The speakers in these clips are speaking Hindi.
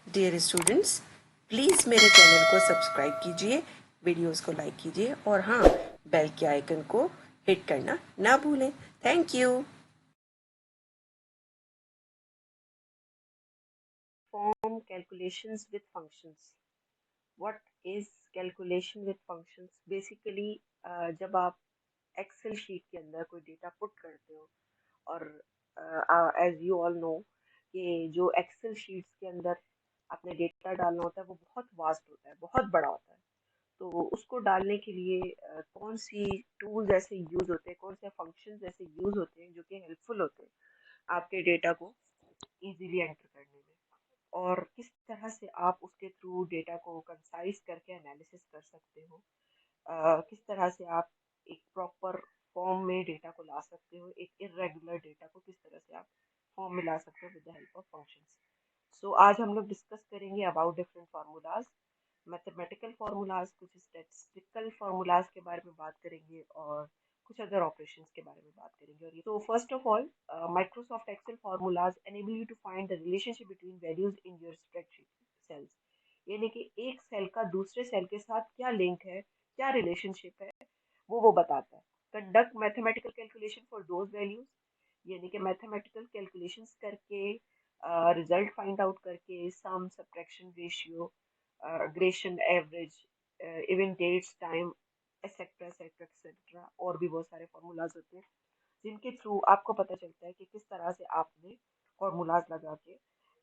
डियर स्टूडेंट्स, प्लीज़ मेरे चैनल को सब्सक्राइब कीजिए, वीडियोस को लाइक कीजिए और हाँ, बेल के आइकन को हिट करना ना भूलें। Thank you. Form calculations with functions. What is calculation with functions? Basically जब आप एक्सेल शीट के अंदर कोई डेटा पुट करते हो और एज यू ऑल नो कि जो एक्सेल शीट्स के अंदर आपने डेटा डालना होता है वो बहुत वास्ट होता है, बहुत बड़ा होता है। तो उसको डालने के लिए कौन सी टूल्स ऐसे यूज होते हैं, कौन से फंक्शंस ऐसे यूज होते हैं जो कि हेल्पफुल होते हैं आपके डेटा को इजीली एंटर करने में, और किस तरह से आप उसके थ्रू डेटा को कंसाइज करके एनालिसिस कर सकते हो। किस तरह से आप एक प्रॉपर फॉर्म में डेटा को ला सकते हो, एक इरेगुलर डेटा को किस तरह से आप फॉर्म में ला सकते हो with the help of functions. So आज हम लोग डिस्कस करेंगे about different formulas, mathematical formulas, कुछ स्टैटिस्टिकल फार्मूलाज के बारे में बात करेंगे और कुछ अदर ऑपरेशंस के बारे में बात करेंगे। और तो first of all, Microsoft Excel formulas enable you to find the relationship between values in your spreadsheet cells. यानी कि एक सेल का दूसरे सेल के साथ क्या लिंक है, क्या रिलेशनशिप है, वो बताता है। Conduct mathematical calculation for those values, यानी कि मैथमेटिकल कैलकुलेशंस करके रिजल्ट फाइंड आउट करके sum, subtraction, ratio, regression, average, even dates, time, etcetera etcetera etcetera, और भी बहुत सारे फॉर्मूलाज होते हैं जिनके थ्रू आपको पता चलता है कि किस तरह से आपने फॉर्मूलाज लगा के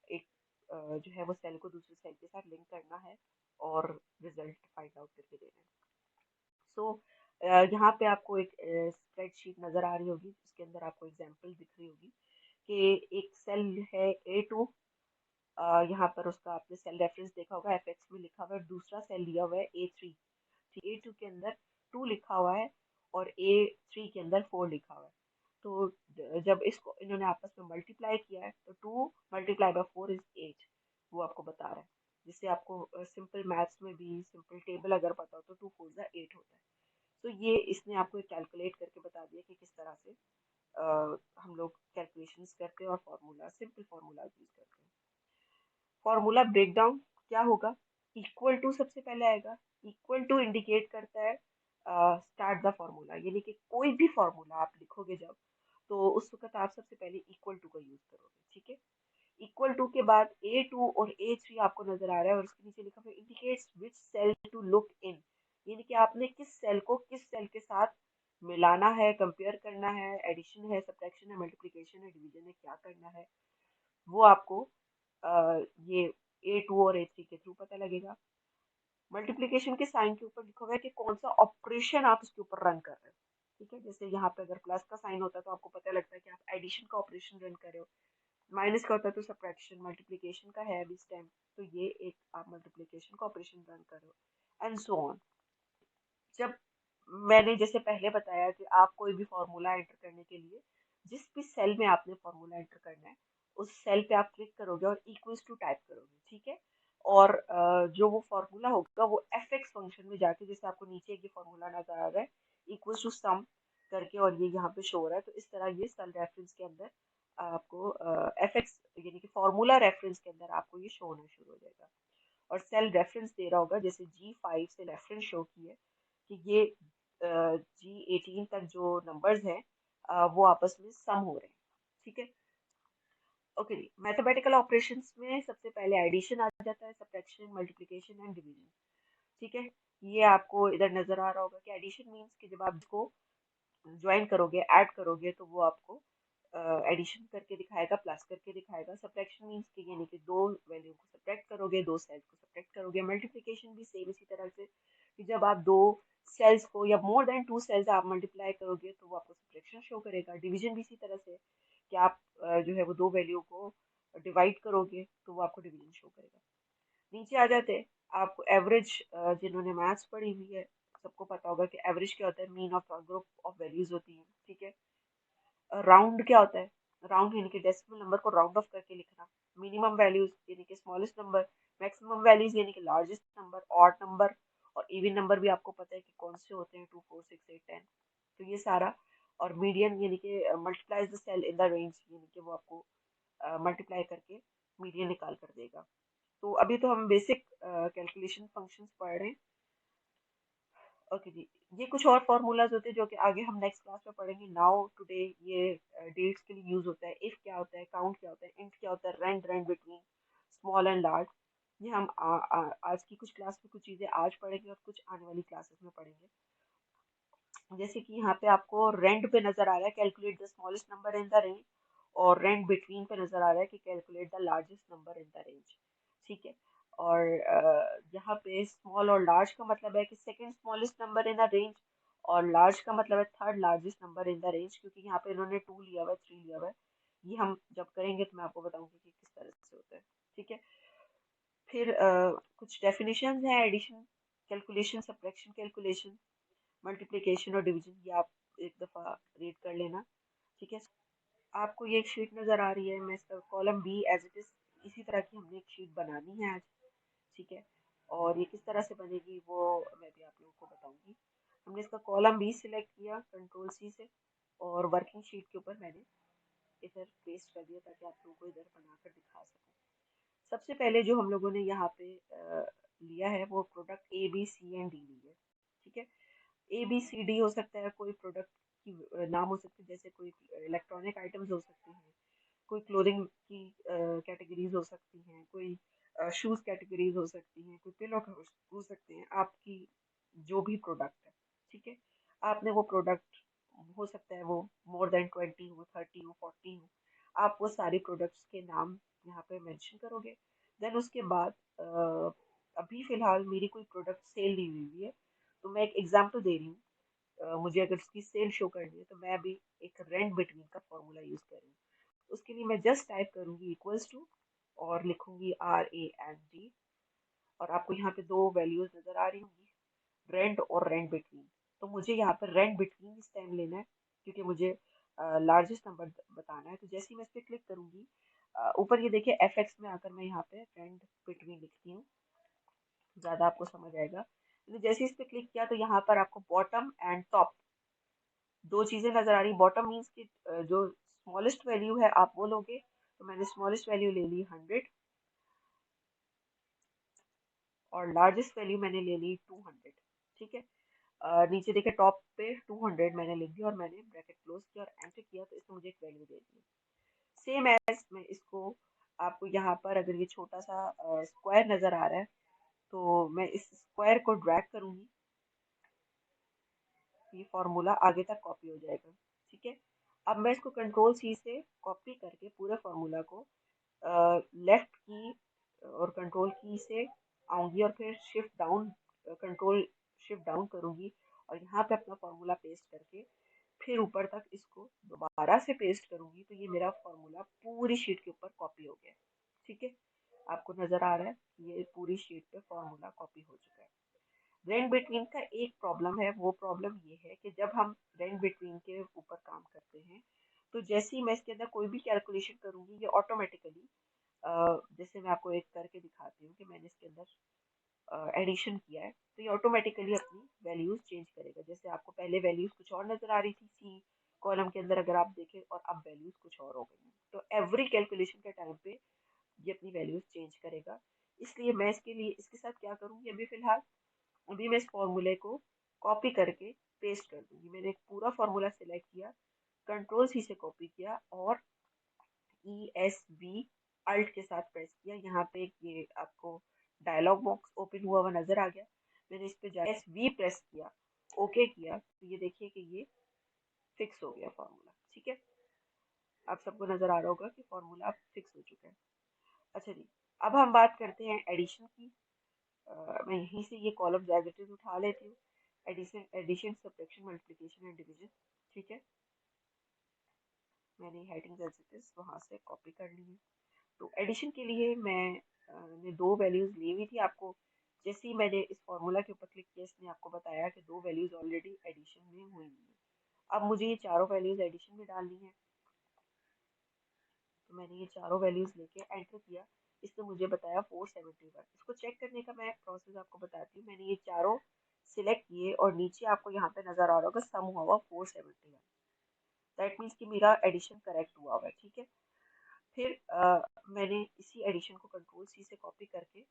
एक जो है वो सेल को दूसरे सेल के साथ लिंक करना है और रिजल्ट फाइंड आउट करके देना है। सो यहाँ पे आपको एक स्प्रेडशीट नज़र आ रही होगी जिसके अंदर आपको एग्जांपल दिख रही होगी कि एक सेल है A2। यहाँ पर उसका आपने सेल रेफरेंस देखा होगा, FX में लिखा हुआ है। दूसरा सेल लिया हुआ है A3, A2 के अंदर 2 लिखा हुआ है और A3 के अंदर 4 लिखा हुआ है। तो जब इसको इन्होंने आपस में मल्टीप्लाई किया है तो 2 मल्टीप्लाई बाय 4 इज 8, वो आपको बता रहा है। जिससे आपको सिंपल मैथ्स में भी सिंपल टेबल अगर पता हो तो 2 4 जा 8 होता है। तो ये इसने आपको कैलकुलेट करके बता दिया कि किस तरह से हम लोग कैलकुलेशंस करते हैं और फार्मूला, सिंपल फार्मूला यूज करते हैं। फॉर्मूला ब्रेकडाउन क्या होगा? इक्वल टू सबसे पहले आएगा। इक्वल टू इंडिकेट करता है स्टार्ट द फॉर्मूला, यानी कि कोई भी फॉर्मूला आप लिखोगे जब, तो उस वक्त आप सबसे पहले इक्वल टू का यूज करोगे। ठीक है, इक्वल टू के बाद A2 और A3 आपको नजर आ रहा है और उसके नीचे लिखा हुआ है indicates which cell to look in, यानी कि आपने किस सेल को किस सेल के साथ मिलाना है, कंपेयर करना है, एडिशन है, सब्ट्रैक्शन है, मल्टीप्लिकेशन है, डिवीजन है, क्या करना है, वो आपको ये A2 और A3 के थ्रू पता लगेगा। मल्टीप्लिकेशन के साइन के ऊपर लिखा हुआ है कि कौन सा ऑपरेशन आप उसके ऊपर रन कर रहे हो। ठीक है, जैसे यहाँ पे अगर प्लस का साइन होता है तो आपको पता लगता है कि आप एडिशन का ऑपरेशन रन कर रहे हो, माइनस का होता है तो सब्ट्रैक्शन, मल्टीप्लिकेशन का है अभी स्टेम तो ये एक आप मल्टीप्लिकेशन का ऑपरेशन रन कर रहे हो, एंड सो ऑन। जब मैंने जैसे पहले बताया कि आप कोई भी फॉर्मूला एंटर करने के लिए जिस भी सेल में आपने फॉर्मूला एंटर करना है उस सेल पे आप क्लिक करोगे और इक्वल्स टू टाइप करोगे। ठीक है, और जो वो फॉर्मूला होगा वो fx फंक्शन में जाके, जैसे आपको नीचे ये फॉर्मूला नजर आ रहा है इक्वल्स टू सम करके, और ये यहाँ पे शो हो रहा है, तो इस तरह ये सेल रेफरेंस के अंदर आपको fx यानी कि फॉर्मूला रेफरेंस के अंदर आपको ये शो होना शुरू हो जाएगा। और सेल रेफरेंस दे रहा होगा, जैसे G5 से रेफरेंस शो की है कि ये G18 तक जो नंबर्स हैं वो आपस में सम हो रहे हैं। ठीक है, ओके जी। मैथमेटिकल ऑपरेशंस में सबसे पहले एडिशन आ जाता है, सब्ट्रैक्शन, मल्टीप्लिकेशन एंड डिवीजन। ठीक है, ये आपको इधर नजर आ रहा होगा कि एडिशन मीन्स कि जब आप इसको ज्वाइन करोगे, ऐड करोगे, तो वो आपको एडिशन करके दिखाएगा, प्लस करके दिखाएगा। सब्ट्रैक्शन मीन्स कि यानी कि दो वैल्यू को सब्ट्रैक्ट करोगे, दो सेल्स को सब्ट्रैक्ट करोगे। मल्टीप्लिकेशन भी सेम इसी तरह से कि जब आप दो सेल्स को या मोर देन टू सेल्स आप मल्टीप्लाई करोगे तो वो आपको सब्ट्रैक्शन शो करेगा। डिवीजन भी इसी तरह से कि आप जो है वो दो वैल्यू को डिवाइड करोगे तो वो आपको डिवीजन शो करेगा। नीचे आ जाते हैं, आपको एवरेज, जिन्होंने मैथ्स पढ़ी हुई है सबको पता होगा कि एवरेज क्या होता है, mean of group of values होती है। ठीक है, राउंड क्या होता है? राउंड यानी कि डेसिमल नंबर को राउंड ऑफ करके लिखना। मिनिमम वैल्यूज यानी कि स्मॉलेस्ट नंबर, मैक्सिमम वैल्यूज यानी कि लार्जेस्ट नंबर, ऑड नंबर और इवन नंबर भी आपको पता है कि कौन से होते हैं, 2 4 6 8 10, तो ये सारा। और मीडियन यानी कि multiplies the cell in the range, यानी कि वो आपको मल्टीप्लाई करके मीडियन निकाल कर देगा। तो अभी तो हम बेसिक कैलकुलेशन फंक्शंस पढ़ रहे हैं। ओके जी, ये कुछ और फॉर्मूलाज होते हैं जो कि आगे हम नेक्स्ट क्लास में पढ़ेंगे। नाउ टुडे ये डेट्स के लिए यूज होता है। इफ क्या होता है, काउंट क्या होता है, इंट क्या होता है, rand rand between small and large. ये हम आज की कुछ क्लास में कुछ चीजें आज पढ़ेंगे और कुछ आने वाली क्लासेस में पढ़ेंगे। जैसे कि यहाँ पे आपको रेंड पे नजर आ रहा है calculate the smallest number in the range, और रेंड बिटवीन पे नजर आ रहा है कि calculate the largest number in the range. ठीक है। और यहाँ पे स्मॉल और लार्ज का मतलब है कि second smallest number in the range, और लार्ज का मतलब है third largest number in the range, क्योंकि यहाँ पे इन्होंने 2 लिया हुआ है, 3 लिया हुआ है। ये हम जब करेंगे तो मैं आपको बताऊंगी कि किस तरह से होता है। ठीक है। फिर कुछ डेफिनेशंस हैं addition calculation, subtraction calculation, multiplication और डिवीजन। ये आप एक दफ़ा रीड कर लेना। ठीक है। आपको ये एक शीट नज़र आ रही है, मैं इसका column B as it is इसी तरह की हमने एक शीट बनानी है आज। ठीक है। और ये किस तरह से बनेगी वो मैं भी आप लोगों को बताऊंगी। हमने इसका कॉलम बी सिलेक्ट किया कंट्रोल सी से, और वर्किंग शीट के ऊपर मैंने इधर पेस्ट कर दिया ताकि आप लोगों को इधर बनाकर दिखा सकूं। सबसे पहले जो हम लोगों ने यहाँ पे लिया है वो product A B C and D ली है। ठीक है। ए बी सी डी हो सकता है, कोई प्रोडक्ट की नाम हो सकते हैं, जैसे कोई इलेक्ट्रॉनिक आइटम्स हो सकते हैं, कोई क्लोथिंग की कैटेगरीज हो सकती हैं, कोई शूज कैटेगरीज हो सकती हैं, कोई पिलो हो सकते हैं, आपकी जो भी प्रोडक्ट है। ठीक है। आपने वो प्रोडक्ट हो सकता है वो मोर देन 20 हो, 30 हो, 40 हो, आप वो सारी प्रोडक्ट्स के नाम यहाँ पे मेंशन करोगे। देन उसके बाद अभी फिलहाल मेरी कोई प्रोडक्ट सेल नहीं हुई है, तो मैं एक एग्जांपल दे रही हूँ। मुझे अगर उसकी सेल शो करनी है तो मैं अभी एक रेंट बिटवीन का फॉर्मूला यूज कर रही हूँ। उसके लिए मैं जस्ट टाइप करूंगी इक्वल्स टू और लिखूंगी RAND, और आपको यहाँ पे दो वैल्यूज नजर आ रही होंगी, रेंट और रेंट बिटवीन। तो मुझे यहाँ पर रेंट बिटवीन इस टाइम लेना है, क्योंकि मुझे लार्जेस्ट नंबर बताना है। तो जैसे ही मैं इस पर क्लिक करूंगी, ऊपर ये देखिए FX में आकर मैं यहाँ पे रेंट बिटवीन लिखती हूँ, ज्यादा आपको समझ आएगा। तो जैसे इस पे क्लिक किया तो यहाँ पर आपको बॉटम एंड टॉप दो चीजें नजर आ रही। बॉटम मीन्स कि जो स्मॉलेस्ट वैल्यू है आप वो लोगे, तो मैंने स्मॉलेस्ट वैल्यू ले ली 100, और लार्जेस्ट वैल्यू मैंने ले ली 200। ठीक है। नीचे देखे टॉप पे 200 मैंने लिख दिया और मैंने ब्रैकेट क्लोज किया और एंटर किया, तो इसने मुझे एक वैल्यू दे दी। सेम एज मैं इसको आपको यहाँ पर अगर ये छोटा सा स्क्वायर नजर आ रहा है, तो मैं इस स्क्वायर को ड्रैग करूंगी, ये फॉर्मूला आगे तक कॉपी हो जाएगा। ठीक है। अब मैं इसको कंट्रोल सी से कॉपी करके पूरे फॉर्मूला को लेफ्ट की और कंट्रोल की से आऊंगी, और फिर shift down, control shift down करूंगी, और यहाँ पे अपना फॉर्मूला पेस्ट करके फिर ऊपर तक इसको दोबारा से पेस्ट करूंगी, तो ये मेरा फॉर्मूला पूरी शीट के ऊपर कॉपी हो गया। ठीक है। आपको नजर आ रहा है ये पूरी शीट पे फॉर्मूला कॉपी हो चुका है। रेंट बिटवीन का एक प्रॉब्लम है, वो प्रॉब्लम ये है कि जब हम रेंट बिटवीन के ऊपर काम करते हैं, तो जैसे ही मैं इसके अंदर कोई भी कैलकुलेशन करूंगी, ये ऑटोमेटिकली, जैसे मैं आपको एक करके दिखाती हूँ कि मैंने इसके अंदर एडिशन किया है, तो ये ऑटोमेटिकली अपनी वैल्यूज चेंज करेगा। जैसे आपको पहले वैल्यूज कुछ और नजर आ रही थी सी कॉलम के अंदर, अगर आप देखें, और अब वैल्यूज कुछ और हो गई हैं, तो एवरी कैलकुलेशन के टाइम पे ये अपनी वैल्यूज चेंज करेगा। इसलिए मैं इसके लिए इसके साथ क्या करूंगी, अभी फिलहाल अभी मैं इस फॉर्मूले को कॉपी करके पेस्ट कर दूंगी। मैंने एक पूरा फॉर्मूला सेलेक्ट किया, कंट्रोल सी से कॉपी किया, और ESV अल्ट के साथ प्रेस किया। यहाँ पे ये आपको डायलॉग बॉक्स ओपन हुआ हुआ नजर आ गया। मैंने इस पे जाकर SV प्रेस किया, ओके किया, तो ये देखिए कि ये फिक्स हो गया फॉर्मूला। ठीक है। आप सबको नजर आ रहा होगा कि फॉर्मूला अब फिक्स हो चुका है। अच्छा जी, अब हम बात करते हैं एडिशन की। मैं यहीं से ये कॉलम एज इट इज उठा लेती हूँ, addition addition subtraction multiplication and division. ठीक है। मैंने हेडिंग एज इट इज वहाँ से कॉपी कर ली है। तो एडिशन के लिए ने दो वैल्यूज ली हुई थी। आपको जैसे ही मैंने इस फॉर्मूला के ऊपर क्लिक किया, इसने आपको बताया कि दो वैल्यूज ऑलरेडी एडिशन में हुई हैं। अब मुझे ये चारों वैल्यूज एडिशन में डालनी है, तो मैंने ये चारों वैल्यूज लेके एंटर किया। इसने मुझे बताया 471। इसको चेक करने का मैं प्रोसेस आपको बताती हूँ। मैंने ये चारों सिलेक्ट किए, और नीचे आपको यहाँ पे नजर आ रहा होगा सम हुआ हुआ 471। दैट मीन्स कि मेरा एडिशन करेक्ट हुआ हुआ है। ठीक है। फिर मैंने इसी एडिशन को कंट्रोल सी से कॉपी करके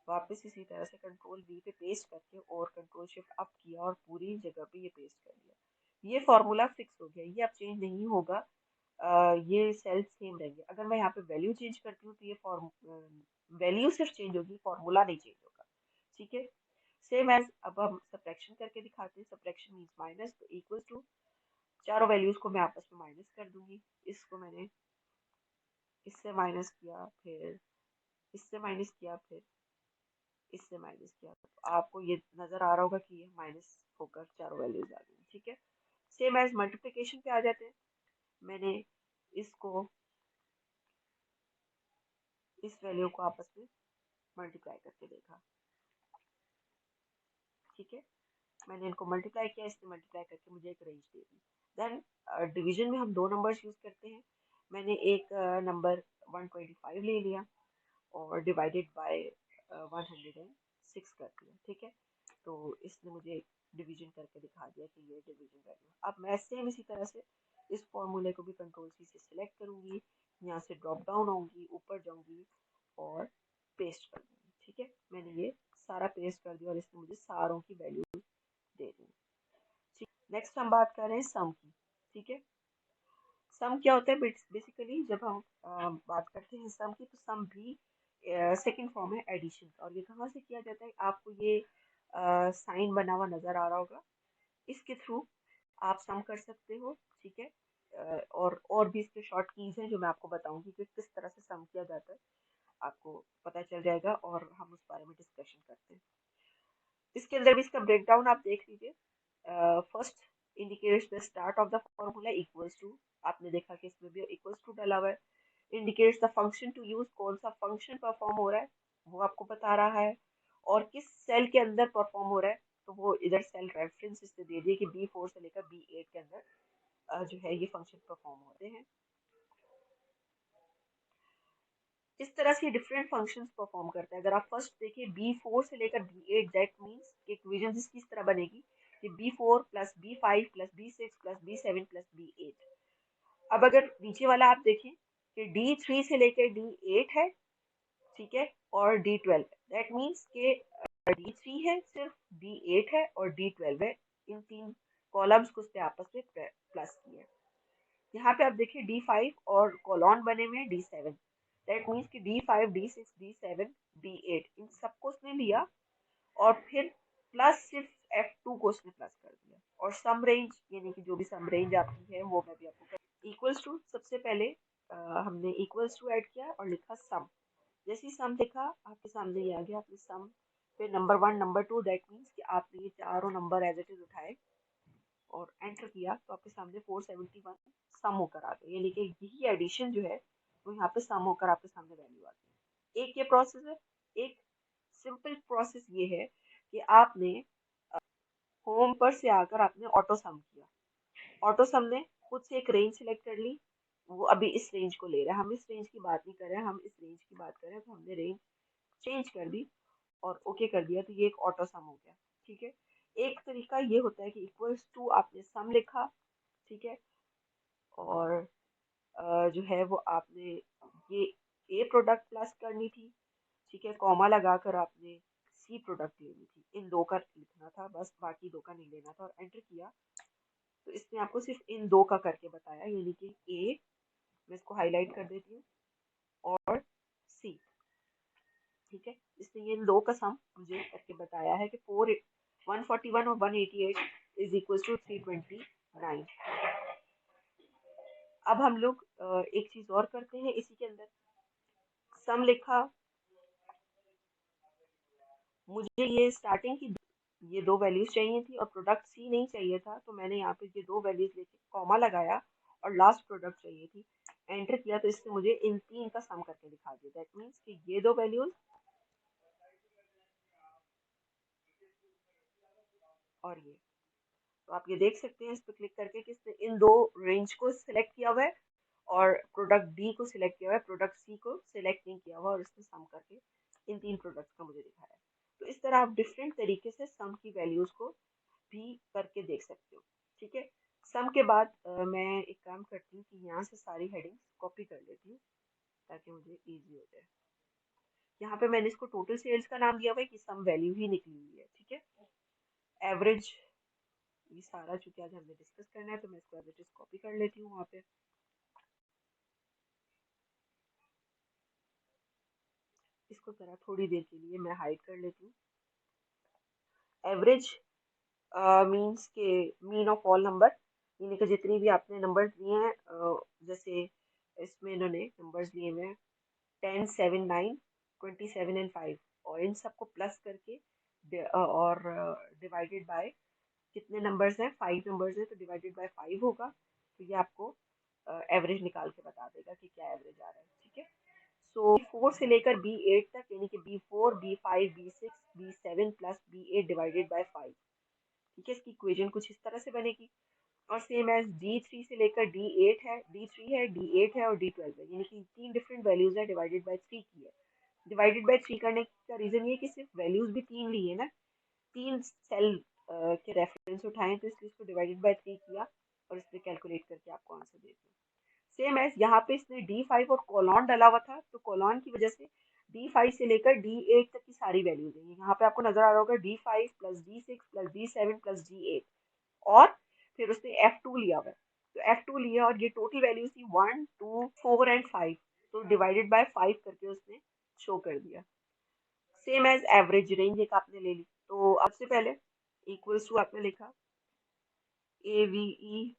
वापस इसी तरह से कंट्रोल वी पे पेस्ट करके और कंट्रोल शिफ्ट अप किया और पूरी जगह पे ये पेस्ट कर दिया। ये फॉर्मूला फिक्स हो गया, ये अब चेंज नहीं होगा। ये सेल्स सेम रहेंगे। अगर मैं यहाँ पे वैल्यू चेंज करती हूँ तो ये फॉर्म वैल्यू सिर्फ चेंज होगी, फॉर्मूला नहीं चेंज होगा। ठीक है, सेम एज अब हम सब्ट्रैक्शन करके दिखाते हैं। सब्ट्रैक्शन मीन्स माइनस, तो इक्वल टू चारों वैल्यूज को मैं आपस में माइनस कर दूंगी। इसको मैंने इससे माइनस किया, फिर इससे माइनस किया, फिर इससे माइनस किया, तो आपको ये नजर आ रहा होगा कि ये माइनस होकर चारों वैल्यूज आ गई। ठीक है, सेम एज मल्टीप्लिकेशन पे आ जाते हैं। मैंने इसको इस वैल्यू को आपस में मल्टीप्लाई करके देखा। ठीक है, मैंने इनको मल्टीप्लाई किया, इससे मल्टीप्लाई करके मुझे एक रेंज दे दी। देन डिवीजन में हम दो नंबर्स यूज करते हैं। मैंने एक नंबर 125 ले लिया और डिवाइडेड बाय 106 कर दिया। ठीक है, तो इसने मुझे डिवीजन करके दिखा दिया कि ये डिवीजन वैल्यू। अब मैं सेम इसी तरह से इस फॉर्मूले को भी कंट्रोल सी से सिलेक्ट करूंगी, यहाँ से ड्रॉप डाउन आऊंगी, ऊपर जाऊंगी और पेस्ट कर दूंगी। ठीक है, मैंने ये सारा पेस्ट कर दिया और इसने मुझे सारों की वैल्यू दे दी। ठीक, नेक्स्ट हम बात कर रहे हैं सम की। ठीक है, सम क्या होता है बेसिकली, जब हम बात करते हैं सम की, तो सम भी सेकंड फॉर्म है एडिशन का। और ये कहाँ से किया जाता है, आपको ये साइन बना हुआ नजर आ रहा होगा, इसके थ्रू आप सम कर सकते हो। ठीक है, और भी इसके शॉर्ट कीज हैं जो मैं आपको बताऊंगी कि किस तरह से सम किया जाता है, आपको पता चल जाएगा और हम उस बारे में डिस्कशन करते हैं। इसके अंदर भी इसका ब्रेकडाउन आप देख लीजिए। First indicates the start of the formula equals to, आपने देखा कि इसमें भी इक्वल्स टू डाला हुआ है। Indicates the function to use, कौन सा फंक्शन परफॉर्म हो रहा है वो आपको बता रहा है, और किस सेल के अंदर परफॉर्म हो रहा है, तो वो इधर सेल रेफरेंस इससे दे दिए कि B4 से लेकर B8 के अंदर जो है ये फंक्शन परफॉर्म होते हैं। इस तरह से डिफरेंट फंक्शंस परफॉर्म करता है। अगर आप फर्स्ट देखिए B4 से लेकर B8, दैट मीन्स इक्वेशन इसकी इस तरह बनेगी कि B4 plus B5 plus B6 plus B7 plus B8। अब अगर नीचे वाला आप देखें कि D3 से लेकर D8 है, ठीक है, और D12 है, दैट मीन्स के D3 है सिर्फ, D8 है और D12 है। इन तीन कॉलम्स को उसने आपस में प्लस किया है। यहाँ पे आप देखिए D5 और कॉलॉन बने हुए हैं D7, दैट मीन्स कि D5 D6 D7 D8 इन सबको उसने लिया और फिर प्लस सिर्फ F2 को उसने प्लस कर दिया। और सम रेंज यानी कि जो भी सम रेंज आपकी है वो मैं भी आपको इक्वल्स टू, सबसे पहले हमने इक्वल्स टू ऐड किया और लिखा सम। जैसे ही सम लिखा आपके सामने ये आ गया, आपने सम पे नंबर 1 नंबर 2, दैट मीन्स कि आपने ये चारों नंबर एज इट इज उठाए और एंटर किया, तो आपके सामने 471 सम होकर आ गया। यानी कि यही एडिशन जो है वो यहाँ पे सम होकर आपके सामने वैल्यू आ गई। एक ये प्रोसेस है। एक सिंपल प्रोसेस ये है कि आपने होम पर से आकर आपने ऑटो सम किया। ऑटो सम ने खुद से एक रेंज सिलेक्ट कर ली, वो अभी इस रेंज को ले रहा है। हम इस रेंज की बात नहीं कर रहे हैं, हम इस रेंज की बात कर रहे हैं, तो हमने रेंज चेंज कर दी और ओके कर दिया, तो ये एक ऑटो सम हो गया। ठीक है, एक तरीका ये होता है कि इक्वल्स टू आपने सम लिखा, ठीक है, और जो है वो आपने ये ए प्रोडक्ट प्लस करनी थी, ठीक है, कॉमा लगाकर आपने सी प्रोडक्ट लेनी थी। इन दो का लिखना था बस, बाकी दो का नहीं लेना था, और एंटर किया तो इसने आपको सिर्फ इन दो का करके बताया, यानी कि ए, मैं इसको हाईलाइट कर देती हूँ, और सी। ठीक है, इसने ये इन दो का सम मुझे करके बताया है कि 141 और 188 इज इक्वल टू 329। अब हम लोग एक चीज और करते हैं इसी के अंदर। सम लिखा, मुझे ये स्टार्टिंग की ये दो वैल्यूज चाहिए थी और प्रोडक्ट सी नहीं चाहिए था, तो मैंने यहाँ पे ये दो वैल्यूज लेके कॉमा लगाया और लास्ट प्रोडक्ट चाहिए थी, एंटर किया, तो इसने मुझे इन तीन का सम करके दिखा दिया। दैट मीन्स कि ये दो वैल्यूज और ये, तो आप ये देख सकते हैं इस पर क्लिक करके कि इसने इन दो रेंज को सिलेक्ट किया हुआ है और प्रोडक्ट डी को सिलेक्ट किया हुआ है, प्रोडक्ट सी को सिलेक्ट नहीं किया हुआ, और इसने सम करके इन तीन प्रोडक्ट्स का मुझे दिखाया है। तो इस तरह आप डिफरेंट तरीके से सम की वैल्यूज को भी करके देख सकते हो। ठीक है, सम के बाद मैं एक काम करती हूँ कि यहाँ से सारी हेडिंग्स कॉपी कर लेती हूँ ताकि मुझे इजी हो जाए। यहाँ पे मैंने इसको टोटल सेल्स का नाम दिया हुआ है कि सम वैल्यू ही निकली हुई है, ठीक है। एवरेज, ये सारा चूंकि आज हमने डिस्कस करना है तो मैं इसको एवरेज कॉपी कर लेती हूँ वहाँ पे। इसको जरा थोड़ी देर के लिए मैं हाइड कर लेती हूँ। एवरेज मीन्स के मीन ऑफ ऑल नंबर, यानी कि जितनी भी आपने नंबर्स लिए हैं, जैसे इसमें इन्होंने नंबर्स लिए हुए हैं 10, 7, 9, 27 एंड 5, और इन सबको प्लस करके और डिवाइडेड बाय कितने नंबर्स हैं, 5 नंबर्स हैं तो डिवाइडेड बाय 5 होगा, तो ये आपको एवरेज निकाल के बता देगा कि क्या एवरेज आ रहा है, ठीक है। सो बी 4 से लेकर B8 तक, यानी कि B4, B5, B6, B7 plus B8 divided by 5, ठीक है। इसकी इक्वेशन कुछ इस तरह से बनेगी। और सेम एज D3 से लेकर D8 है, D3 है, D8 है और D12 है, यानी कि तीन डिफरेंट वैल्यूज है, डिवाइडेड बाय 3 की है। डिवाइडेड बाय 3 करने का रीजन ये कि सिर्फ वैल्यूज भी तीन ली है ना, तीन सेल के रेफरेंस उठाए तो इसलिए इसको डिवाइडेड बाय 3 किया और इसमें कैलकुलेट करके आपको आंसर दे दिया। सेम एज यहाँ पे इसने D5 और कोलॉन डाला हुआ था, तो कोलॉन की वजह से D5 से लेकर D8 तक की सारी वैल्यूज है। यहाँ पे आपको नजर आ रहा होगा D5 plus D6 plus D7 plus D8, और फिर उसने F2 लिया हुआ है, तो F2 लिया और ये टोटल वैल्यूज थी 1, 2, 4 एंड 5, तो डिवाइडेड बाय 5 करके उसने शो कर दिया। सेम एज एवरेज रेंज एक आपने ले ली, तो अब से पहले इक्वल्स टू आपने लिखा AVE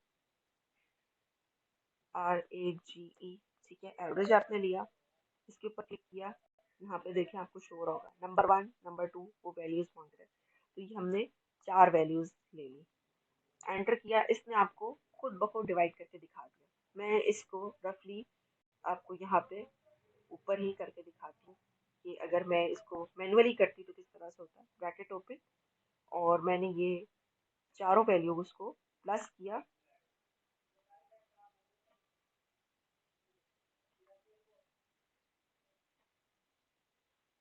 RAGE, ठीक है। एवरेज आपने लिया, इसके ऊपर क्लिक किया, यहाँ पे देखें आपको शो हो रहा होगा नंबर 1, नंबर 2, वो वैल्यूज मांग रहे हैं, तो ये हमने 4 वैल्यूज ले ली। एंटर किया, इसने आपको खुद ब खुद डिवाइड करके दिखा दिया। मैं इसको रफली आपको यहाँ पे ऊपर ही करके दिखाती हूँ कि अगर मैं इसको मैनुअली करती तो किस तरह से होता है। ब्रैकेट ओपन, और मैंने ये चारों वैल्यूज को प्लस किया,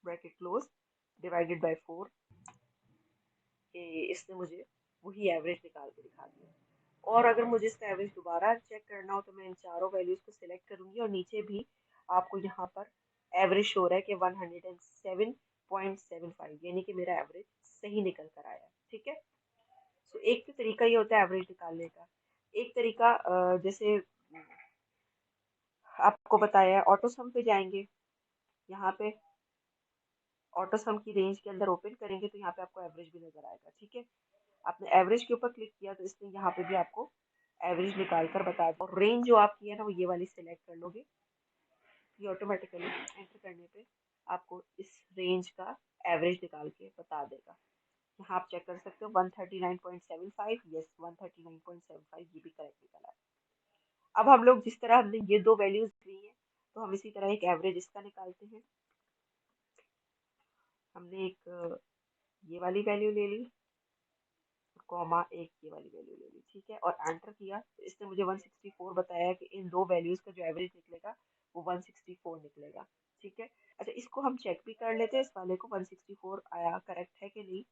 ब्रैकेट क्लोज, डिवाइडेड बाय 4, इसने मुझे वही एवरेज निकाल के दिखा दिया। और अगर मुझे इसका एवरेज दोबारा चेक करना हो तो मैं इन चारों वैल्यूज को सिलेक्ट करूंगी और नीचे भी आपको यहाँ पर एवरेज शो रहा है कि 107.75, यानी कि मेरा एवरेज सही निकल कर आया, ठीक है। सो एक तो तरीका ये होता है एवरेज निकालने का। एक तरीका जैसे आपको बताया है, ऑटो सम पे जाएंगे, यहाँ पे ऑटो सम की रेंज के अंदर ओपन करेंगे तो यहाँ पे आपको एवरेज भी नजर आएगा, ठीक है। आपने एवरेज के ऊपर क्लिक किया तो इसने यहाँ पे भी आपको एवरेज निकाल कर बता दिया। और रेंज जो आपकी है ना वो ये वाली सिलेक्ट कर लोगे, ये ऑटोमेटिकली एंटर करने पे आपको इस रेंज का एवरेज निकाल के बता देगा। यहाँ आप चेक कर सकते हो 139.75, यस 139.75 ये भी करेक्ट निकला है। अब हम लोग जिस तरह हमने ये दो वैल्यूज ली हैं तो हम इसी तरह एक एवरेज इसका निकालते हैं। हमने एक ये वाली वैल्यू ले ली, कॉमा एक ये वाली वैल्यू ले ली, ठीक है, और एंटर किया तो इसने मुझे 164 बताया कि इन दो वैल्यूज का जो एवरेज निकलेगा वो 164 निकलेगा, ठीक है। अच्छा, इसको हम चेक भी कर लेते हैं इस वाले को 164 आया करेक्ट है कि नहीं।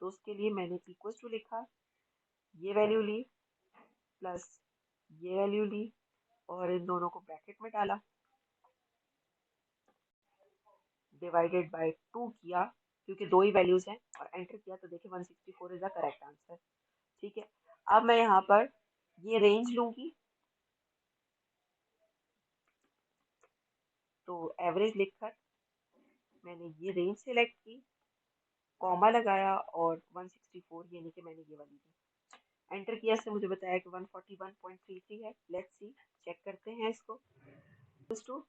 तो उसके लिए मैंने इक्वल टू लिखा, ये वैल्यू ली प्लस ये वैल्यू ली और इन दोनों को ब्रैकेट में डाला, डिवाइडेड बाय 2 किया क्योंकि दो ही वैल्यूज हैं, और एंटर किया तो देखिए 164 इज द करेक्ट आंसर, ठीक है। अब मैं यहाँ पर ये रेंज लूंगी, तो एवरेज लिखकर मैंने ये रेंज सेलेक्ट की, कॉमा लगाया और 164 यानी कि मैंने ये वाली दी। एंटर किया से मुझे बताया कि 141.33 है। लेट्स सी, चेक करते हैं इसको। To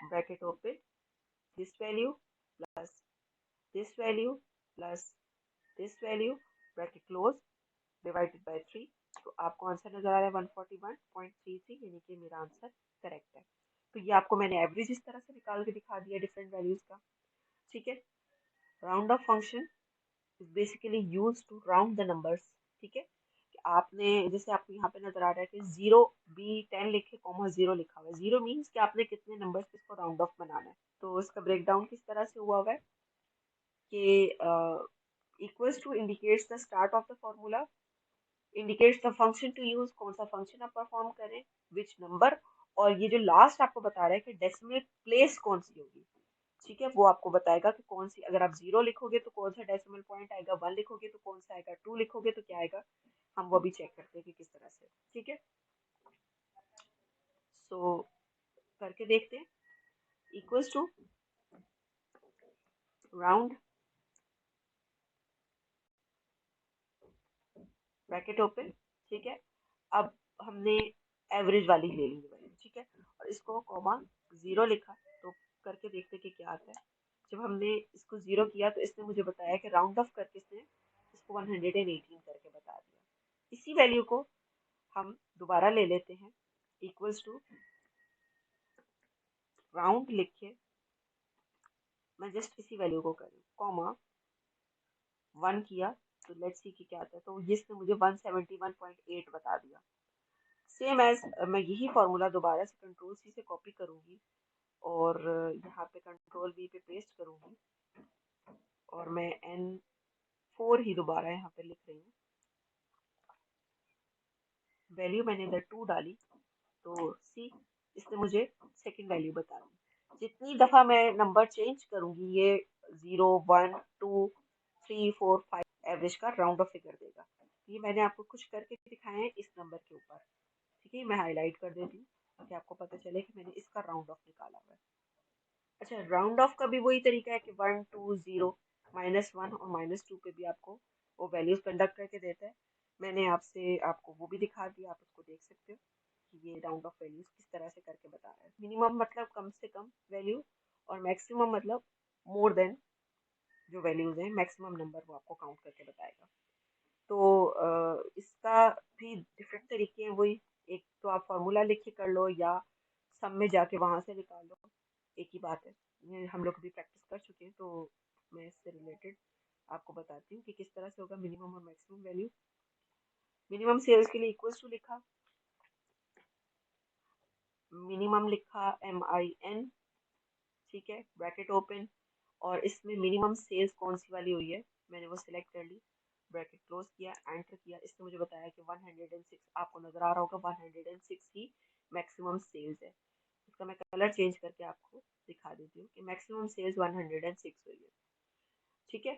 bracket open, this value plus this value plus this value, bracket close, divided by 3, तो आपको आंसर नजर आ रहा है 141.33, यानी कि मेरा आंसर करेक्ट है। तो ये आपको मैंने एवरेज इस तरह से निकाल के दिखा दिया डिफरेंट वैल्यूज का, ठीक है। Round off function is basically use to round the numbers, ठीक है। कि आपने जैसे आपको यहाँ पे नजर आ रहा है कि 0B10 लिखे कॉमा 0 लिखा हुआ है, 0 मीन्स कि आपने कितने नंबर्स पे इसको राउंड ऑफ बनाना है। तो इसका ब्रेक डाउन किस तरह से हुआ हुआ है कि equals to indicates the start of the formula, indicates the function to use, कौन सा फंक्शन आप परफॉर्म करें, विच नंबर, और ये जो लास्ट आपको बता रहा है कि डेसिमल प्लेस कौन सी होगी, ठीक है, वो आपको बताएगा कि कौन सी, अगर आप 0 लिखोगे तो कौन सा डेसिमल पॉइंट आएगा, 1 लिखोगे तो कौन सा आएगा, 2 लिखोगे तो क्या आएगा, हम वो भी चेक करते हैं कि किस तरह से, ठीक है। सो करके देखते हैं। Equals to round, bracket open, ठीक है। अब हमने एवरेज वाली ले ली वैल्यू, ठीक है, और इसको कॉमा 0 लिखा, तो करके देखते कि क्या आता है। जब हमने इसको 0 किया तो इसने मुझे बताया कि राउंड ऑफ करके इसने इसको 118 करके बता दिया। इसी वैल्यू को हम दोबारा ले लेते हैं, इक्वल्स टू राउंड लिख के मैं जस्ट इसी वैल्यू को करूँ, कॉमा 1 किया, तो लेट्स सी कि क्या आता है। तो इसने मुझे 171.8 बता दिया। सेम एज मैं यही फॉर्मूला दोबारा से कंट्रोल सी से कॉपी करूंगी और यहाँ पे कंट्रोल वी पे पेस्ट करूंगी, और मैं N4 ही दोबारा यहाँ पे लिख रही हूँ। वैल्यू मैंने इधर 2 डाली, तो सी इसने मुझे सेकंड वैल्यू बता दी। जितनी दफ़ा मैं नंबर चेंज करूंगी ये 0, 1, 2, 3, 4, 5 एवरेज का राउंड ऑफ फिगर देगा। ये मैंने आपको कुछ करके दिखाए हैं इस नंबर के ऊपर, ठीक है। मैं हाईलाइट कर देती हूँ ताकि आपको पता चले कि मैंने इसका राउंड ऑफ निकाला हुआ है। अच्छा, राउंड ऑफ का भी वही तरीका है कि 1, 2, 0, -1 और -2 पे भी आपको वो वैल्यूज कंडक्ट करके देता है। मैंने आपको वो भी दिखा दिया, आप उसको देख सकते हो कि ये राउंड ऑफ वैल्यूज किस तरह से करके बता रहा है। मिनिमम मतलब कम से कम वैल्यू, और मैक्सिमम मतलब मोर देन जो वैल्यूज हैं, मैक्सिमम नंबर वो आपको काउंट करके बताएगा। तो इसका भी डिफरेंट तरीके हैं वही। एक तो आप फार्मूला लिख के कर लो या सम में जाके वहां से निकाल लो, एक ही बात है। ये हम लोग भी प्रैक्टिस कर चुके हैं, तो मैं इससे रिलेटेड आपको बताती हूँ कि किस तरह से होगा मिनिमम और मैक्सिमम वैल्यू। मिनिमम सेल्स के लिए इक्वल्स टू लिखा, मिनिमम लिखा MIN, ठीक है, ब्रैकेट ओपन, और इसमें मिनिमम सेल्स कौन सी वाली हुई है मैंने वो सिलेक्ट कर ली, ब्रैकेट क्लोज किया, एंटर किया। इसने मुझे बताया कि 106, आपको नजर आ रहा होगा 106 ही मैक्सिमम सेल्स है। इसका मैं कलर चेंज करके आपको दिखा देती हूँ कि मैक्सिमम सेल्स 106 हुई है, ठीक है।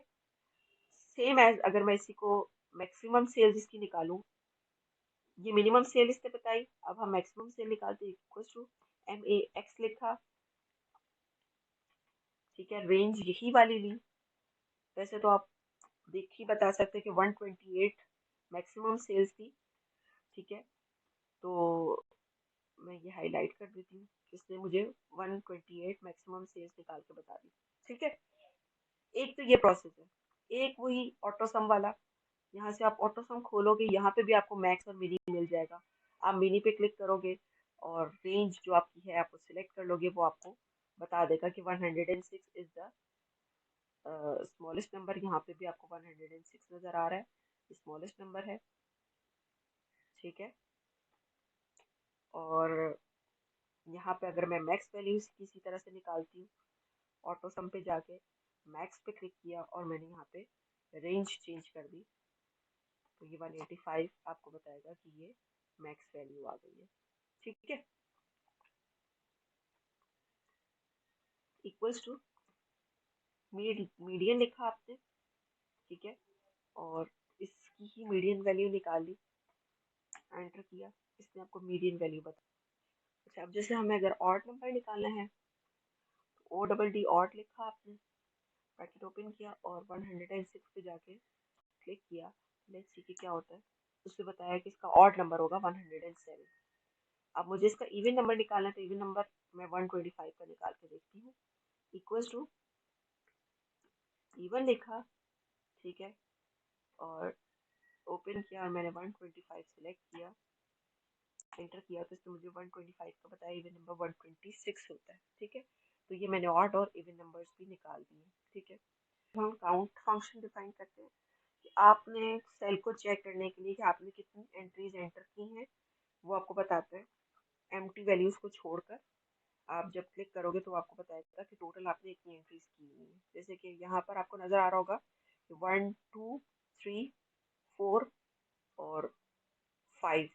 सेम एज अगर मैं इसी को मैक्सिमम सेल्स इसकी निकालूं, ये मिनिमम सेल इसने बताई, अब हम मैक्सिमम सेल निकालते हैं, इक्वल टू MAX लिखा, ठीक है, रेंज यही वाली ली। वैसे तो आप देख ही बता सकते हैं कि 128 मैक्सिमम सेल्स थी, ठीक है। तो मैं ये हाईलाइट कर देती हूँ, इसने मुझे 128 मैक्सिमम सेल्स निकाल के बता दी, ठीक है। एक तो ये प्रोसेस है। एक वही ऑटो सम वाला, यहाँ से आप ऑटो सम खोलोगे, यहाँ पे भी आपको मैक्स और मिनी मिल जाएगा। आप मिनी पे क्लिक करोगे और रेंज जो आपकी है आप वो सिलेक्ट कर लोगे, वो आपको बता देगा कि 106 इज द स्मॉलेस्ट नंबर। यहाँ पे भी आपको 106 नजर आ रहा है, स्मॉलेस्ट नंबर है, ठीक है। और यहाँ पे अगर मैं मैक्स वैल्यूज किसी तरह से निकालती हूँ, ऑटो सम पे जाके मैक्स पे क्लिक किया और मैंने यहाँ पे रेंज चेंज कर दी, तो ये 185 आपको बताएगा कि ये मैक्स वैल्यू आ गई है, ठीक है। इक्वल्स टू मीडियन लिखा आपने, ठीक है, और इसकी ही मीडियन वैल्यू निकाली, एंटर किया, इसने आपको मीडियन वैल्यू बता। अच्छा, अब जैसे हमें अगर ऑड नंबर निकालना है, तो ODD ऑड लिखा आपने, ब्रैकेट ओपन किया और 106 पे जाके क्लिक किया, लेट्स सी कि क्या होता है। उसने बताया कि इसका ऑड नंबर होगा 107। अब मुझे इसका इवन नंबर निकालना है, तो इवन नंबर मैं 125 का निकाल के देखती हूँ, इक्वल्स टू इवन लिखा, ठीक है, और ओपन किया और मैंने 125 सिलेक्ट किया, एंटर किया, तो इसने मुझे 125 का बताया, इवन नंबर 126 होता है, ठीक है। तो ये मैंने ऑड और इवन नंबर्स भी निकाल दिए, ठीक है। हम काउंट फंक्शन डिफाइन करते हैं कि आपने सेल को चेक करने के लिए कि आपने कितनी एंट्रीज एंटर की हैं, वो आपको बताता है। एम्प्टी वैल्यूज को छोड़कर आप जब क्लिक करोगे तो आपको बताएगा कि टोटल आपने इतनी एंट्रीज की हुई है। जैसे कि यहाँ पर आपको नजर आ रहा होगा कि 1, 2, 3, 4 और 5,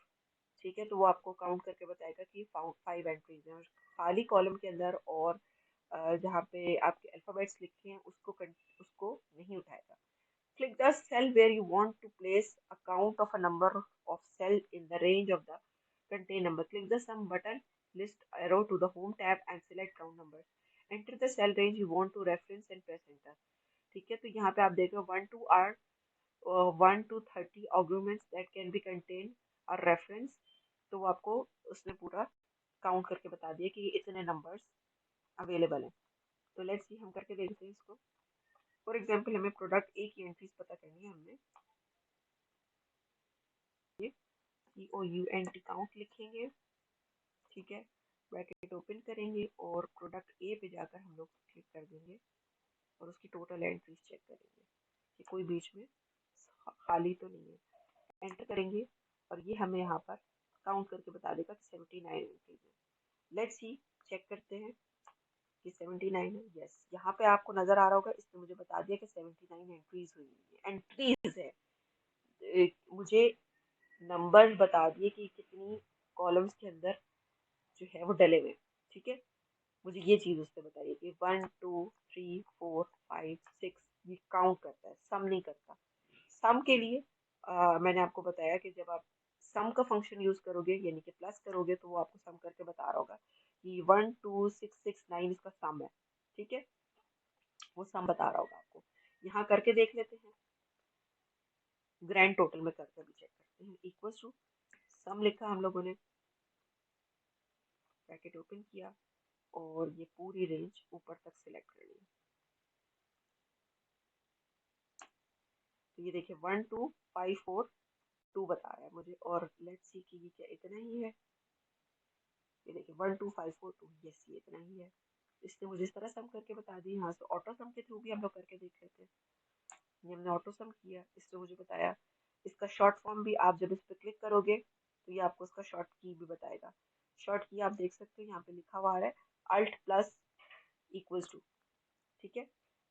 ठीक है। तो वो आपको काउंट करके बताएगा कि 5 एंट्रीज हैं, और खाली कॉलम के अंदर और जहाँ पे आपके अल्फाबेट्स लिखे हैं उसको नहीं उठाएगा। Click the cell where you want to place a count of a number of cell in the range of the contain number. Click the sum button, list arrow to the home tab and select count numbers. Enter the cell range you want to reference and press enter. ठीक है, तो यहाँ पे आप देख रहे हो 1 to R 1 to 30 arguments that can be contained or reference। तो वो आपको उसने पूरा काउंट करके बता दिया कि इतने नंबर्स अवेलेबल हैं। तो लेट्स सी हम करके देखते हैं इसको। फॉर एग्जांपल हमें प्रोडक्ट ए की एंट्रीज पता करनी है। हमने COUNT काउंट लिखेंगे, ठीक है, ब्रैकेट ओपन करेंगे और प्रोडक्ट ए पे जाकर हम लोग क्लिक कर देंगे और उसकी टोटल एंट्रीज चेक करेंगे कि कोई बीच में खाली तो नहीं है। एंटर करेंगे और ये हमें यहाँ पर काउंट करके बता देगा कि 79 एंट्रीज है। लेट्स सी, चेक करते हैं कि 79 है। यस, यहाँ पे आपको नजर आ रहा होगा, इसने मुझे बता दिया कि 79 एंट्रीज हुई है, एंट्रीज है। मुझे नंबर बता दिए कि कितनी कॉलम्स के अंदर जो है वो डले हुए, ठीक है। मुझे ये चीज़ उसने बताई कि 1 2 3 4 5 6 ये काउंट करता है, सम नहीं करता। सम के लिए मैंने आपको बताया कि जब आप सम का फंक्शन यूज करोगे यानी कि प्लस करोगे तो वो आपको सम करके बता रहा होगा कि 12669 इसका सम है, ठीक है। वो सम बता रहा होगा आपको। यहाँ करके देख लेते हैं, ग्रैंड टोटल में करके भी चेक करते हैं। इक्वल टू सम लिखा हम लोगों ने, ब्रैकेट ओपन किया और ये पूरी रेंज ऊपर तक सिलेक्ट कर ली। तो ये देखिए 12542 बता रहा है मुझे, और लेट्स सी कि ये क्या इतना ही है। ये देखिए 12542, यस ये इतना ही है। इसने मुझे इस तरह सम करके बता दी। यहाँ से ऑटो सम के थ्रू भी हम लोग करके देख लेते हैं। ये हमने ऑटो सम किया, इसने मुझे बताया। इसका शॉर्ट फॉर्म भी आप जब इस पर क्लिक करोगे तो ये आपको इसका शॉर्ट की भी बताएगा। शॉर्ट की आप देख सकते हो यहाँ पे लिखा हुआ है अल्ट प्लस इक्वल्स टू, ठीक है।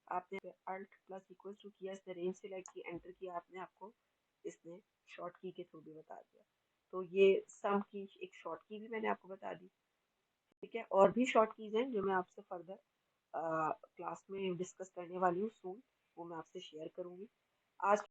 आपने अल्ट प्लस इक्वल्स टू किया, इसने रेंज सेलेक्ट की, एंटर किया आपने, आपको इसने शॉर्ट की के थ्रू भी बता दिया। तो ये सम की एक शॉर्ट की भी मैंने आपको बता दी, ठीक है। और भी शॉर्ट कीज हैं जो मैं आपसे फर्दर क्लास में डिस्कस करने वाली हूँ सून, वो मैं आपसे शेयर करूँगी। आज